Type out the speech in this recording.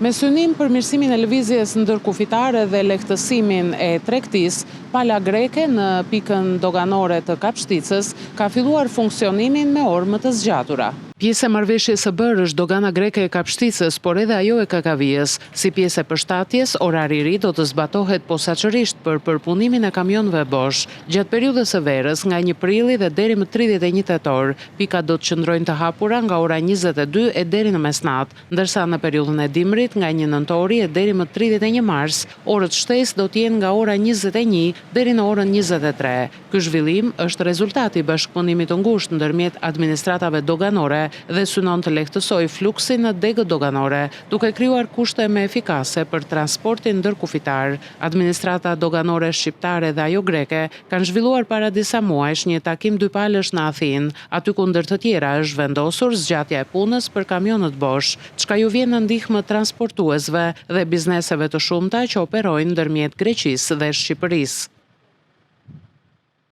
Me synim për mirësimin e lëvizjes ndërkufitare dhe lehtësimin e tregtisë, pala greke në pikën doganore të Kapshticës ka filluar funksionimin me orë më të zgjatura. Pjesë e marrëveshjes së bërë është dogana greke e Kapshticës, por edhe ajo e Kakavijës. Si pjesë e përshtatjes, orari i ri do të zbatohet posaçërisht për përpunimin e kamionëve Bosch. Gjatë periudhës së verës, nga 1 prilli dhe deri më 31 tetor, pikat do të qëndrojnë të hapura nga ora 22 e deri në mesnatë, ndërsa në periudhën e dimrit nga 1 nëntori e deri më 31 mars, orët shtesë do të jenë nga ora 21 deri në orën 23. Ky zhvillim është rezultati i bashkëpunimit të ngushtë ndërmjet administratave doganore dhe synon të lehtësoj fluksin në degët doganore, duke krijuar kushte më efikase për transportin ndërkufitar. Administrata doganore shqiptare dhe ajo greke kanë zhvilluar para disa muajsh një takim dypalësh në Athinë, aty ku ndër të tjera është vendosur zgjatja e punës për kamionët Bosch, çka ju vjen në ndihmë transportuesve dhe bizneseve të shumta që operojnë ndërmjet Greqisë dhe Shqipërisë.